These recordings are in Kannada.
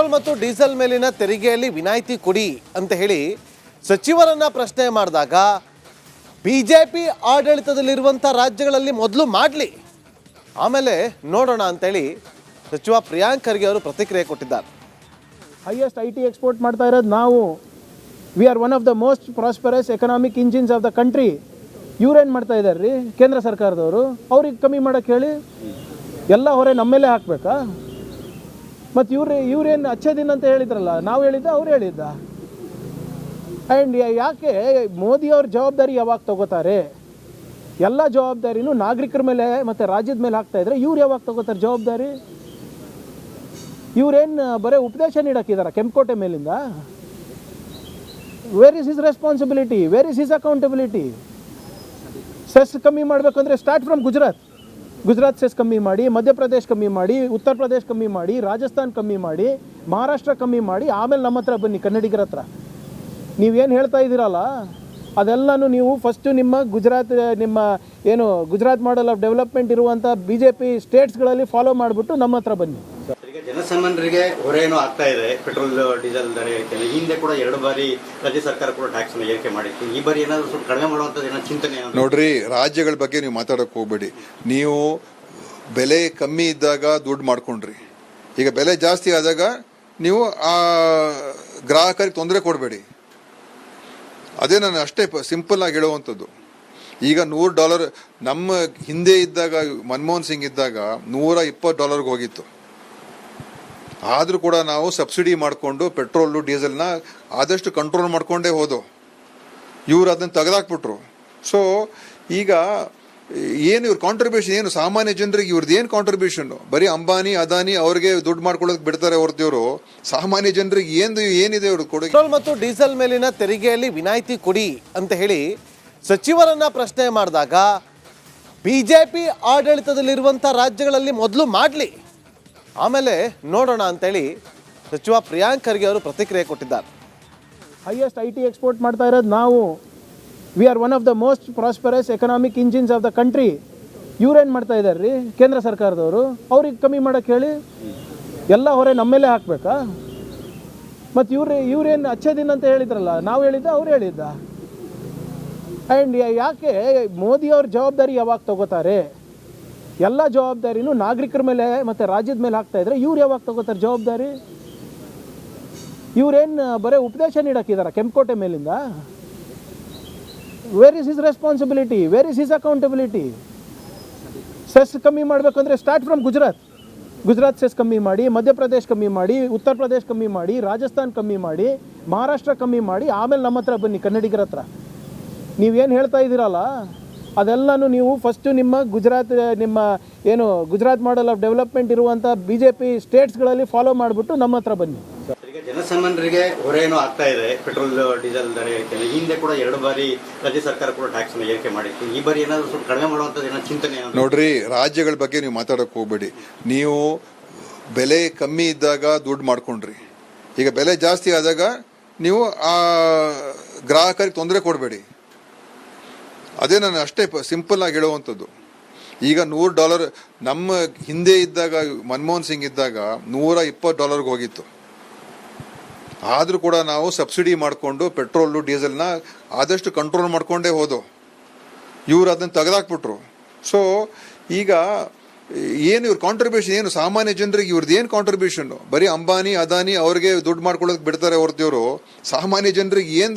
ಪೆಟ್ರೋಲ್ ಮತ್ತು ಡೀಸೆಲ್ ಮೇಲಿನ ತೆರಿಗೆಯಲ್ಲಿ ವಿನಾಯಿತಿ ಕೊಡಿ ಅಂತ ಹೇಳಿ ಸಚಿವರನ್ನ ಪ್ರಶ್ನೆ ಮಾಡಿದಾಗ ಬಿಜೆಪಿ ಆಡಳಿತದಲ್ಲಿರುವಂಥ ರಾಜ್ಯಗಳಲ್ಲಿ ಮೊದಲು ಮಾಡಲಿ ಆಮೇಲೆ ನೋಡೋಣ ಅಂತೇಳಿ ಸಚಿವ ಪ್ರಿಯಾಂಕ್ ಖರ್ಗೆ ಅವರು ಪ್ರತಿಕ್ರಿಯೆ ಕೊಟ್ಟಿದ್ದಾರೆ. ಹೈಯೆಸ್ಟ್ IT ಎಕ್ಸ್ಪೋರ್ಟ್ ಮಾಡ್ತಾ ಇರೋದು ನಾವು. We are one of the most prosperous economic engines of the country. ಇವ್ರೇನು ಮಾಡ್ತಾ ಇದ್ದಾರೆ ರೀ ಕೇಂದ್ರ ಸರ್ಕಾರದವರು? ಅವ್ರಿಗೆ ಕಮ್ಮಿ ಮಾಡೋಕ್ಕೆ ಹೇಳಿ ಎಲ್ಲ ಹೊರೆ ನಮ್ಮ ಮೇಲೆ ಹಾಕಬೇಕಾ? ಮತ್ತು ಇವ್ರೇನು ಅಚ್ಚೇ ದಿನ ಅಂತ ಹೇಳಿದ್ರಲ್ಲ, ನಾವು ಹೇಳಿದ್ದ ಅವ್ರು ಹೇಳಿದ್ದ? ಆ್ಯಂಡ್ ಯಾಕೆ ಮೋದಿಯವ್ರ ಜವಾಬ್ದಾರಿ ಯಾವಾಗ ತಗೋತಾರೆ? ಎಲ್ಲ ಜವಾಬ್ದಾರಿನೂ ನಾಗರಿಕರ ಮೇಲೆ ಮತ್ತು ರಾಜ್ಯದ ಮೇಲೆ ಹಾಕ್ತಾಯಿದ್ರೆ ಇವ್ರು ಯಾವಾಗ ತಗೋತಾರೆ ಜವಾಬ್ದಾರಿ? ಇವ್ರೇನು ಬರೀ ಉಪದೇಶ ನೀಡೋಕ್ಕಿದ್ದಾರೆ ಕೆಂಪುಕೋಟೆ ಮೇಲಿಂದ? Where is his responsibility? Where is his accountability? Cess ಕಮ್ಮಿ ಮಾಡಬೇಕಂದ್ರೆ ಸ್ಟಾರ್ಟ್ ಫ್ರಮ್ ಗುಜರಾತ್ ಸೆಸ್ ಕಮ್ಮಿ ಮಾಡಿ, ಮಧ್ಯಪ್ರದೇಶ್ ಕಮ್ಮಿ ಮಾಡಿ, ಉತ್ತರ ಪ್ರದೇಶ್ ಕಮ್ಮಿ ಮಾಡಿ, ರಾಜಸ್ಥಾನ್ ಕಮ್ಮಿ ಮಾಡಿ, ಮಹಾರಾಷ್ಟ್ರ ಕಮ್ಮಿ ಮಾಡಿ, ಆಮೇಲೆ ನಮ್ಮ ಹತ್ರ ಬನ್ನಿ ಕನ್ನಡಿಗರ ಹತ್ರ. ನೀವೇನು ಹೇಳ್ತಾ ಇದ್ದೀರಲ್ಲ ಅದೆಲ್ಲನೂ ನೀವು ಫಸ್ಟು ನಿಮ್ಮ ಗುಜರಾತ್ ಮಾಡೆಲ್ ಆಫ್ ಡೆವಲಪ್ಮೆಂಟ್ ಇರುವಂಥ BJP ಸ್ಟೇಟ್ಸ್ಗಳಲ್ಲಿ ಫಾಲೋ ಮಾಡಿಬಿಟ್ಟು ನಮ್ಮ ಹತ್ರ ಬನ್ನಿ. ಈಗ ಜನಸಾಮಾನ್ಯರಿಗೆ ಹೊರೆ ಏನೋ ಆಗ್ತಾ ಇದೆ, ಪೆಟ್ರೋಲ್ ಡೀಸೆಲ್ ದರ ಏರಿಕೆ. ಹಿಂದೆ ಕೂಡ 2 ಬಾರಿ ರಾಜ್ಯ ಸರ್ಕಾರ ಕೂಡ ಟ್ಯಾಕ್ಸ್ ಏರಿಕೆ ಮಾಡಿತ್ತು. ಈ ಬಾರಿ ಏನಾದರೂ ಸ್ವಲ್ಪ ಕಡಿಮೆ ಮಾಡುವಂಥದ್ದು ಏನೋ ಚಿಂತನೆ? ನೋಡ್ರಿ, ರಾಜ್ಯಗಳ ಬಗ್ಗೆ ನೀವು ಮಾತಾಡೋಕೆ ಹೋಗ್ಬೇಡಿ. ನೀವು ಬೆಲೆ ಕಮ್ಮಿ ಇದ್ದಾಗ ದುಡ್ಡು ಮಾಡ್ಕೊಂಡ್ರಿ, ಈಗ ಬೆಲೆ ಜಾಸ್ತಿ ಆದಾಗ ನೀವು ಆ ಗ್ರಾಹಕರಿಗೆ ತೊಂದರೆ ಕೊಡಬೇಡಿ. ಅದೇ ನಾನು ಅಷ್ಟೇ ಸಿಂಪಲ್ ಆಗಿ ಹೇಳುವಂಥದ್ದು. ಈಗ $100 ನಮ್ಮ ಹಿಂದೆ ಇದ್ದಾಗ, ಮನಮೋಹನ್ ಸಿಂಗ್ ಇದ್ದಾಗ $120 ಹೋಗಿತ್ತು. ಆದರೂ ಕೂಡ ನಾವು ಸಬ್ಸಿಡಿ ಮಾಡಿಕೊಂಡು ಪೆಟ್ರೋಲು ಡೀಸೆಲ್ನ ಆದಷ್ಟು ಕಂಟ್ರೋಲ್ ಮಾಡಿಕೊಂಡೇ ಹೋದೋ. ಇವರು ಅದನ್ನು ತೆಗೆದಾಕ್ಬಿಟ್ರು. ಸೊ ಈಗ ಏನು ಇವ್ರ ಕಾಂಟ್ರಿಬ್ಯೂಷನ್ ಏನು? ಸಾಮಾನ್ಯ ಜನರಿಗೆ ಇವ್ರದ್ದು ಏನು ಕಾಂಟ್ರಿಬ್ಯೂಷನ್? ಬರೀ ಅಂಬಾನಿ ಅದಾನಿ ಅವ್ರಿಗೆ ದುಡ್ಡು ಮಾಡ್ಕೊಳ್ಳೋದಕ್ಕೆ ಬಿಡ್ತಾರೆ ಹೊರತು ಇವರು ಸಾಮಾನ್ಯ ಜನರಿಗೆ ಏನಿದೆ ಇವ್ರು ಕೊಡುಗೆ? ಪೆಟ್ರೋಲ್ ಮತ್ತು ಡೀಸೆಲ್ ಮೇಲಿನ ತೆರಿಗೆಯಲ್ಲಿ ವಿನಾಯಿತಿ ಕೊಡಿ ಅಂತ ಹೇಳಿ ಸಚಿವರನ್ನ ಪ್ರಶ್ನೆ ಮಾಡಿದಾಗ ಬಿಜೆಪಿ ಆಡಳಿತದಲ್ಲಿರುವಂಥ ರಾಜ್ಯಗಳಲ್ಲಿ ಮೊದಲು ಮಾಡಲಿ ಆಮೇಲೆ ನೋಡೋಣ ಅಂತೇಳಿ ಸಚಿವ ಪ್ರಿಯಾಂಕ್ ಖರ್ಗೆ ಅವರು ಪ್ರತಿಕ್ರಿಯೆ ಕೊಟ್ಟಿದ್ದಾರೆ. ಹೈಯೆಸ್ಟ್ IT ಎಕ್ಸ್ಪೋರ್ಟ್ ಮಾಡ್ತಾ ಇರೋದು ನಾವು. We are one of the most prosperous economic engines of the country. ಇವ್ರೇನು ಮಾಡ್ತಾ ಇದ್ದಾರೆ ರೀ ಕೇಂದ್ರ ಸರ್ಕಾರದವರು? ಅವ್ರಿಗೆ ಕಮ್ಮಿ ಮಾಡೋಕ್ಕೆ ಹೇಳಿ ಎಲ್ಲ ಹೊರೆ ನಮ್ಮ ಮೇಲೆ ಹಾಕಬೇಕಾ? ಮತ್ತು ಇವ್ರೇನು ಅಚ್ಚೇ ದಿನ ಅಂತ ಹೇಳಿದ್ರಲ್ಲ, ನಾವು ಹೇಳಿದ್ದ ಅವ್ರು ಹೇಳಿದ್ದ? ಆ್ಯಂಡ್ ಯಾಕೆ ಮೋದಿಯವ್ರ ಜವಾಬ್ದಾರಿ ಯಾವಾಗ ತಗೋತಾರೆ? ಎಲ್ಲ ಜವಾಬ್ದಾರಿನೂ ನಾಗರಿಕರ ಮೇಲೆ ಮತ್ತು ರಾಜ್ಯದ ಮೇಲೆ ಹಾಕ್ತಾಯಿದ್ರೆ ಇವ್ರು ಯಾವಾಗ ತಗೋತಾರೆ ಜವಾಬ್ದಾರಿ? ಇವ್ರೇನು ಬರೀ ಉಪದೇಶ ನೀಡೋಕ್ಕಿದ್ದಾರೆ ಕೆಂಪುಕೋಟೆ ಮೇಲಿಂದ? Where is his responsibility? Where is his accountability? Cess ಕಮ್ಮಿ ಮಾಡಬೇಕಂದ್ರೆ ಸ್ಟಾರ್ಟ್ ಫ್ರಮ್ ಗುಜರಾತ್ ಸೆಸ್ ಕಮ್ಮಿ ಮಾಡಿ, ಮಧ್ಯಪ್ರದೇಶ್ ಕಮ್ಮಿ ಮಾಡಿ, ಉತ್ತರ ಪ್ರದೇಶ್ ಕಮ್ಮಿ ಮಾಡಿ, ರಾಜಸ್ಥಾನ್ ಕಮ್ಮಿ ಮಾಡಿ, ಮಹಾರಾಷ್ಟ್ರ ಕಮ್ಮಿ ಮಾಡಿ, ಆಮೇಲೆ ನಮ್ಮ ಹತ್ರ ಬನ್ನಿ ಕನ್ನಡಿಗರ ಹತ್ರ. ನೀವೇನು ಹೇಳ್ತಾ ಇದ್ದೀರಲ್ಲ ಅದೆಲ್ಲನೂ ನೀವು ಫಸ್ಟು ನಿಮ್ಮ ಗುಜರಾತ್ ಮಾಡೆಲ್ ಆಫ್ ಡೆವಲಪ್ಮೆಂಟ್ ಇರುವಂಥ BJP ಸ್ಟೇಟ್ಸ್ಗಳಲ್ಲಿ ಫಾಲೋ ಮಾಡಿಬಿಟ್ಟು ನಮ್ಮ ಹತ್ರ ಬನ್ನಿ. ಈಗ ಜನಸಾಮಾನ್ಯರಿಗೆ ಹೊರೆ ಏನೋ ಆಗ್ತಾ ಇದೆ, ಪೆಟ್ರೋಲ್ ಡೀಸೆಲ್ ದರ ಏರಿಕೆ. ಹಿಂದೆ ಕೂಡ 2 ಬಾರಿ ರಾಜ್ಯ ಸರ್ಕಾರ ಕೂಡ ಟ್ಯಾಕ್ಸ್ ಏರಿಕೆ ಮಾಡಿತ್ತು. ಈ ಬಾರಿ ಏನಾದರೂ ಸ್ವಲ್ಪ ಕಡಿಮೆ ಮಾಡುವಂಥದ್ದು ಏನೋ ಚಿಂತನೆ? ನೋಡ್ರಿ, ರಾಜ್ಯಗಳ ಬಗ್ಗೆ ನೀವು ಮಾತಾಡೋಕೆ ಹೋಗ್ಬೇಡಿ. ನೀವು ಬೆಲೆ ಕಮ್ಮಿ ಇದ್ದಾಗ ದುಡ್ಡು ಮಾಡ್ಕೊಂಡ್ರಿ, ಈಗ ಬೆಲೆ ಜಾಸ್ತಿ ಆದಾಗ ನೀವು ಆ ಗ್ರಾಹಕರಿಗೆ ತೊಂದರೆ ಕೊಡಬೇಡಿ. ಅದೇ ನಾನು ಅಷ್ಟೇ ಸಿಂಪಲ್ ಆಗಿ ಹೇಳುವಂಥದ್ದು. ಈಗ $100 ನಮ್ಮ ಹಿಂದೆ ಇದ್ದಾಗ, ಮನಮೋಹನ್ ಸಿಂಗ್ ಇದ್ದಾಗ $120 ಹೋಗಿತ್ತು. ಆದರೂ ಕೂಡ ನಾವು ಸಬ್ಸಿಡಿ ಮಾಡಿಕೊಂಡು ಪೆಟ್ರೋಲು ಡೀಸೆಲ್ನ ಆದಷ್ಟು ಕಂಟ್ರೋಲ್ ಮಾಡಿಕೊಂಡೇ ಹೋದೋ. ಇವರು ಅದನ್ನು ತೆಗೆದಾಕ್ಬಿಟ್ರು. ಸೊ ಈಗ ಏನು ಇವ್ರ ಕಾಂಟ್ರಿಬ್ಯೂಷನ್ ಏನು? ಸಾಮಾನ್ಯ ಜನರಿಗೆ ಇವ್ರದ್ದು ಏನು ಕಾಂಟ್ರಿಬ್ಯೂಷನ್? ಬರೀ ಅಂಬಾನಿ ಅದಾನಿ ಅವ್ರಿಗೆ ದುಡ್ಡು ಮಾಡ್ಕೊಳ್ಳೋದಕ್ಕೆ ಬಿಡ್ತಾರೆ ಹೊರತು ಇವರು ಸಾಮಾನ್ಯ ಜನರಿಗೆ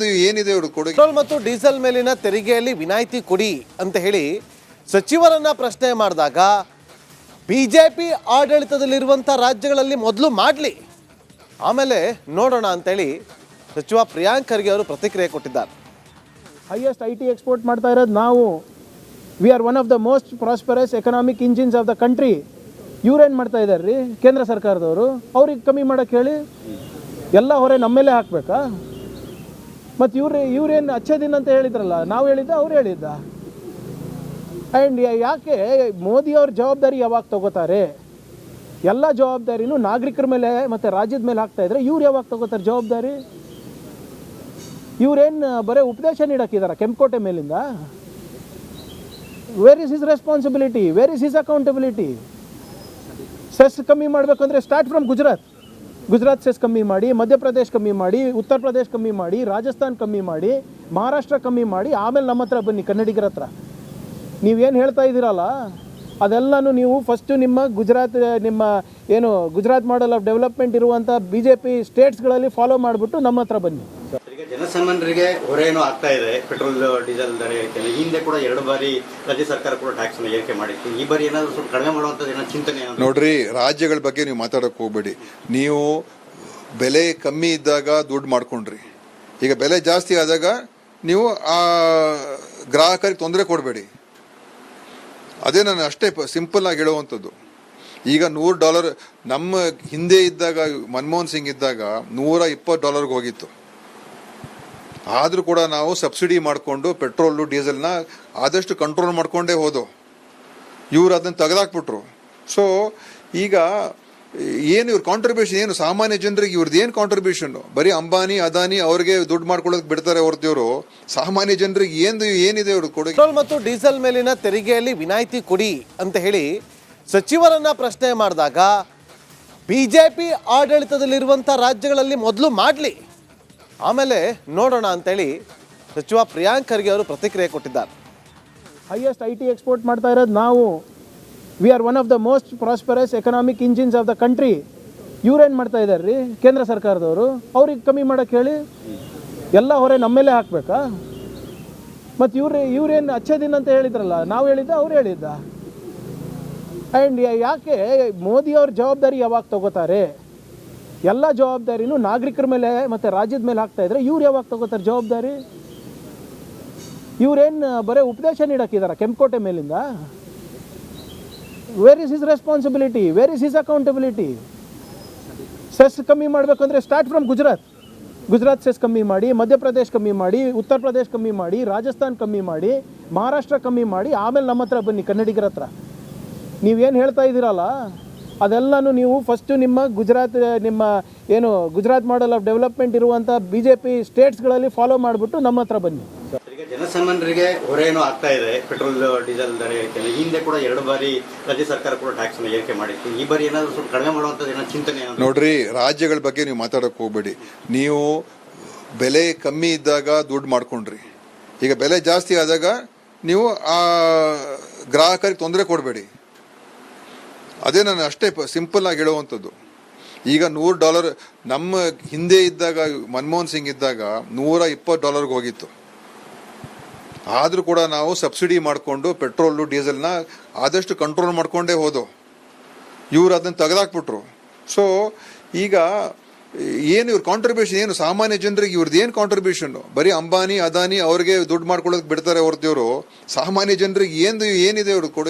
ಏನಿದೆ ಇವ್ರ ಕೊಡುಗೆ? ಪೆಟ್ರೋಲ್ ಮತ್ತು ಡೀಸೆಲ್ ಮೇಲಿನ ತೆರಿಗೆಯಲ್ಲಿ ವಿನಾಯಿತಿ ಕೊಡಿ ಅಂತ ಹೇಳಿ ಸಚಿವರನ್ನ ಪ್ರಶ್ನೆ ಮಾಡಿದಾಗ ಬಿಜೆಪಿ ಆಡಳಿತದಲ್ಲಿರುವಂಥ ರಾಜ್ಯಗಳಲ್ಲಿ ಮೊದಲು ಮಾಡಲಿ ಆಮೇಲೆ ನೋಡೋಣ ಅಂತೇಳಿ ಸಚಿವ ಪ್ರಿಯಾಂಕ್ ಖರ್ಗೆ ಅವರು ಪ್ರತಿಕ್ರಿಯೆ ಕೊಟ್ಟಿದ್ದಾರೆ. ಹೈಯೆಸ್ಟ್ IT ಎಕ್ಸ್ಪೋರ್ಟ್ ಮಾಡ್ತಾ ಇರೋದು ನಾವು. We are one of the most prosperous economic engines of the country. ಇವ್ರೇನು ಮಾಡ್ತಾ ಇದ್ದಾರೆ ರೀ ಕೇಂದ್ರ ಸರ್ಕಾರದವರು? ಅವ್ರಿಗೆ ಕಮ್ಮಿ ಮಾಡೋಕ್ಕೆ ಹೇಳಿ ಎಲ್ಲ ಹೊರೆ ನಮ್ಮ ಮೇಲೆ ಹಾಕಬೇಕಾ? ಮತ್ತು ಇವ್ರೇನು ಅಚ್ಚೇ ದಿನ ಅಂತ ಹೇಳಿದ್ರಲ್ಲ, ನಾವು ಹೇಳಿದ್ದ ಅವ್ರು ಹೇಳಿದ್ದ? ಆ್ಯಂಡ್ ಯಾಕೆ ಮೋದಿಯವ್ರ ಜವಾಬ್ದಾರಿ ಯಾವಾಗ ತಗೋತಾರೆ? ಎಲ್ಲ ಜವಾಬ್ದಾರಿನೂ ನಾಗರಿಕರ ಮೇಲೆ ಮತ್ತು ರಾಜ್ಯದ ಮೇಲೆ ಹಾಕ್ತಾಯಿದ್ರೆ ಇವ್ರು ಯಾವಾಗ ತಗೋತಾರೆ ಜವಾಬ್ದಾರಿ? ಇವ್ರೇನು ಬರೀ ಉಪದೇಶ ನೀಡೋಕ್ಕಿದ್ದಾರೆ ಕೆಂಪುಕೋಟೆ ಮೇಲಿಂದ? Where is his responsibility? Where is his accountability? Cess ಕಮ್ಮಿ ಮಾಡಬೇಕಂದ್ರೆ ಸ್ಟಾರ್ಟ್ ಫ್ರಮ್ ಗುಜರಾತ್ ಸೆಸ್ ಕಮ್ಮಿ ಮಾಡಿ, ಮಧ್ಯಪ್ರದೇಶ್ ಕಮ್ಮಿ ಮಾಡಿ, ಉತ್ತರ ಪ್ರದೇಶ್ ಕಮ್ಮಿ ಮಾಡಿ, ರಾಜಸ್ಥಾನ್ ಕಮ್ಮಿ ಮಾಡಿ, ಮಹಾರಾಷ್ಟ್ರ ಕಮ್ಮಿ ಮಾಡಿ, ಆಮೇಲೆ ನಮ್ಮ ಹತ್ರ ಬನ್ನಿ ಕನ್ನಡಿಗರ ಹತ್ರ. ನೀವೇನು ಹೇಳ್ತಾ ಇದ್ದೀರಲ್ಲ ಅದೆಲ್ಲನೂ ನೀವು ಫಸ್ಟು ನಿಮ್ಮ ಗುಜರಾತ್ ಮಾಡೆಲ್ ಆಫ್ ಡೆವಲಪ್ಮೆಂಟ್ ಇರುವಂಥ BJP ಸ್ಟೇಟ್ಸ್ಗಳಲ್ಲಿ ಫಾಲೋ ಮಾಡಿಬಿಟ್ಟು ನಮ್ಮ ಹತ್ರ ಬನ್ನಿ. ಈಗ ಜನಸಾಮಾನ್ಯರಿಗೆ ಹೊರೆನೂ ಆಗ್ತಾ ಇದೆ, ಪೆಟ್ರೋಲ್ ಡೀಸೆಲ್ ದರ ಏರಿಕೆ. ಹಿಂದೆ ಕೂಡ 2 ಬಾರಿ ರಾಜ್ಯ ಸರ್ಕಾರ ಕೂಡ ಟ್ಯಾಕ್ಸ್ ಅನ್ನು ಏರಿಕೆ ಮಾಡಿತ್ತು. ಈ ಬಾರಿ ಏನಾದರೂ ಸ್ವಲ್ಪ ಕಡಿಮೆ ಮಾಡುವಂಥದ್ದು ಏನೋ ಚಿಂತನೆ ನೋಡ್ರಿ, ರಾಜ್ಯಗಳ ಬಗ್ಗೆ ನೀವು ಮಾತಾಡಕ್ಕೆ ಹೋಗ್ಬೇಡಿ. ನೀವು ಬೆಲೆ ಕಮ್ಮಿ ಇದ್ದಾಗ ದುಡ್ಡು ಮಾಡ್ಕೊಂಡ್ರಿ. ಈಗ ಬೆಲೆ ಜಾಸ್ತಿ ಆದಾಗ ನೀವು ಆ ಗ್ರಾಹಕರಿಗೆ ತೊಂದರೆ ಕೊಡಬೇಡಿ. ಅದೇ ನಾನು ಅಷ್ಟೇ ಸಿಂಪಲ್ ಆಗಿ ಹೇಳುವಂಥದ್ದು. ಈಗ $100 ನಮ್ಮ ಹಿಂದೆ ಇದ್ದಾಗ, ಮನಮೋಹನ್ ಸಿಂಗ್ ಇದ್ದಾಗ $120 ಹೋಗಿತ್ತು. ಆದರೂ ಕೂಡ ನಾವು ಸಬ್ಸಿಡಿ ಮಾಡಿಕೊಂಡು ಪೆಟ್ರೋಲು ಡೀಸೆಲ್ನ ಆದಷ್ಟು ಕಂಟ್ರೋಲ್ ಮಾಡಿಕೊಂಡೇ ಹೋದೋ. ಇವ್ರು ಅದನ್ನು ತೆಗೆದಾಕ್ಬಿಟ್ರು. ಸೊ ಈಗ ಏನು ಇವ್ರ ಕಾಂಟ್ರಿಬ್ಯೂಷನ್ ಏನು? ಸಾಮಾನ್ಯ ಜನರಿಗೆ ಇವ್ರದ್ದು ಏನು ಕಾಂಟ್ರಿಬ್ಯೂಷನ್? ಬರೀ ಅಂಬಾನಿ ಅದಾನಿ ಅವ್ರಿಗೆ ದುಡ್ಡು ಮಾಡ್ಕೊಳ್ಳೋದಕ್ಕೆ ಬಿಡ್ತಾರೆ ಹೊರತು ಇವರು ಸಾಮಾನ್ಯ ಜನರಿಗೆ ಏನಿದೆ ಇವ್ರು ಕೊಡುಗೆ? ಪೆಟ್ರೋಲ್ ಮತ್ತು ಡೀಸೆಲ್ ಮೇಲಿನ ತೆರಿಗೆಯಲ್ಲಿ ವಿನಾಯಿತಿ ಕೊಡಿ ಅಂತ ಹೇಳಿ ಸಚಿವರನ್ನ ಪ್ರಶ್ನೆ ಮಾಡಿದಾಗ BJP ಆಡಳಿತದಲ್ಲಿರುವಂಥ ರಾಜ್ಯಗಳಲ್ಲಿ ಮೊದಲು ಮಾಡಲಿ, ಆಮೇಲೆ ನೋಡೋಣ ಅಂತೇಳಿ ಸಚಿವ ಪ್ರಿಯಾಂಕ್ ಖರ್ಗೆ ಅವರು ಪ್ರತಿಕ್ರಿಯೆ ಕೊಟ್ಟಿದ್ದಾರೆ. ಹೈಯೆಸ್ಟ್ IT ಎಕ್ಸ್ಪೋರ್ಟ್ ಮಾಡ್ತಾ ಇರೋದು ನಾವು. We are one of the most prosperous economic engines of the country. ಇವ್ರೇನು ಮಾಡ್ತಾ ಇದ್ದಾರೆ ರೀ ಕೇಂದ್ರ ಸರ್ಕಾರದವರು? ಅವ್ರಿಗೆ ಕಮ್ಮಿ ಮಾಡೋಕ್ಕೆ ಹೇಳಿ ಎಲ್ಲ ಹೊರೆ ನಮ್ಮ ಮೇಲೆ ಹಾಕಬೇಕಾ? ಮತ್ತು ಇವ್ರೇನು ಅಚ್ಚೇ ದಿನ ಅಂತ ಹೇಳಿದ್ರಲ್ಲ, ನಾವು ಹೇಳಿದ್ದ ಅವ್ರು ಹೇಳಿದ್ದ? ಆ್ಯಂಡ್ ಯಾಕೆ ಮೋದಿಯವ್ರ ಜವಾಬ್ದಾರಿ ಯಾವಾಗ ತಗೋತಾರೆ? ಎಲ್ಲ ಜವಾಬ್ದಾರಿನೂ ನಾಗರಿಕರ ಮೇಲೆ ಮತ್ತು ರಾಜ್ಯದ ಮೇಲೆ ಹಾಕ್ತಾ ಇದ್ರೆ ಇವ್ರು ಯಾವಾಗ ತಗೋತಾರೆ ಜವಾಬ್ದಾರಿ? ಇವ್ರೇನು ಬರೀ ಉಪದೇಶ ನೀಡೋಕ್ಕಿದಾರ ಕೆಂಪಕೋಟೆ ಮೇಲಿಂದ? Where is his responsibility? Where is his accountability? Cess ಕಮ್ಮಿ ಮಾಡಬೇಕಂದ್ರೆ ಸ್ಟಾರ್ಟ್ ಫ್ರಮ್ ಗುಜರಾತ್ ಸೆಸ್ ಕಮ್ಮಿ ಮಾಡಿ, ಮಧ್ಯಪ್ರದೇಶ್ ಕಮ್ಮಿ ಮಾಡಿ, ಉತ್ತರ ಪ್ರದೇಶ್ ಕಮ್ಮಿ ಮಾಡಿ, ರಾಜಸ್ಥಾನ್ ಕಮ್ಮಿ ಮಾಡಿ, ಮಹಾರಾಷ್ಟ್ರ ಕಮ್ಮಿ ಮಾಡಿ, ಆಮೇಲೆ ನಮ್ಮ ಹತ್ರ ಬನ್ನಿ ಕನ್ನಡಿಗರ ಹತ್ರ. ನೀವೇನು ಹೇಳ್ತಾ ಇದ್ದೀರಲ್ಲ ಅದೆಲ್ಲನೂ ನೀವು ಫಸ್ಟು ನಿಮ್ಮ ಗುಜರಾತ್ ಮಾಡೆಲ್ ಆಫ್ ಡೆವಲಪ್ಮೆಂಟ್ ಇರುವಂಥ BJP ಸ್ಟೇಟ್ಸ್ಗಳಲ್ಲಿ ಫಾಲೋ ಮಾಡಿಬಿಟ್ಟು ನಮ್ಮ ಹತ್ರ ಬನ್ನಿ. ಈಗ ಜನಸಾಮಾನ್ಯರಿಗೆ ಹೊರೆನೂ ಆಗ್ತಾ ಇದೆ, ಪೆಟ್ರೋಲ್ ಡೀಸೆಲ್ ದರ ಏರಿಕೆ. ಹಿಂದೆ ಕೂಡ 2 ಬಾರಿ ರಾಜ್ಯ ಸರ್ಕಾರ ಕೂಡ ಟ್ಯಾಕ್ಸ್ ಅನ್ನು ಏರಿಕೆ ಮಾಡಿತ್ತು. ಈ ಬಾರಿ ಏನಾದರೂ ಸ್ವಲ್ಪ ಕಡಿಮೆ ಮಾಡುವಂಥದ್ದು ಏನೋ ಚಿಂತನೆ ನೋಡ್ರಿ, ರಾಜ್ಯಗಳ ಬಗ್ಗೆ ನೀವು ಮಾತಾಡಕ್ಕೆ ಹೋಗ್ಬೇಡಿ. ನೀವು ಬೆಲೆ ಕಮ್ಮಿ ಇದ್ದಾಗ ದುಡ್ಡು ಮಾಡ್ಕೊಂಡ್ರಿ. ಈಗ ಬೆಲೆ ಜಾಸ್ತಿ ಆದಾಗ ನೀವು ಆ ಗ್ರಾಹಕರಿಗೆ ತೊಂದರೆ ಕೊಡಬೇಡಿ. ಅದೇ ನಾನು ಅಷ್ಟೇ ಸಿಂಪಲ್ ಆಗಿ ಹೇಳುವಂಥದ್ದು. ಈಗ $100 ನಮ್ಮ ಹಿಂದೆ ಇದ್ದಾಗ, ಮನಮೋಹನ್ ಸಿಂಗ್ ಇದ್ದಾಗ $120 ಹೋಗಿತ್ತು. ಆದರೂ ಕೂಡ ನಾವು ಸಬ್ಸಿಡಿ ಮಾಡಿಕೊಂಡು ಪೆಟ್ರೋಲು ಡೀಸೆಲ್ನ ಆದಷ್ಟು ಕಂಟ್ರೋಲ್ ಮಾಡಿಕೊಂಡೇ ಹೋದೋ. ಇವ್ರು ಅದನ್ನು ತೆಗೆದಾಕ್ಬಿಟ್ರು. ಸೊ ಈಗ ಏನು ಇವ್ರ ಕಾಂಟ್ರಿಬ್ಯೂಷನ್ ಏನು? ಸಾಮಾನ್ಯ ಜನರಿಗೆ ಇವ್ರದ್ದು ಏನು ಕಾಂಟ್ರಿಬ್ಯೂಷನ್? ಬರೀ ಅಂಬಾನಿ ಅದಾನಿ ಅವ್ರಿಗೆ ದುಡ್ಡು ಮಾಡ್ಕೊಳ್ಳೋದಕ್ಕೆ ಬಿಡ್ತಾರೆ ಹೊರತು ಇವರು ಸಾಮಾನ್ಯ ಜನರಿಗೆ ಏನಿದೆ ಇವ್ರು ಕೊಡುಗೆ?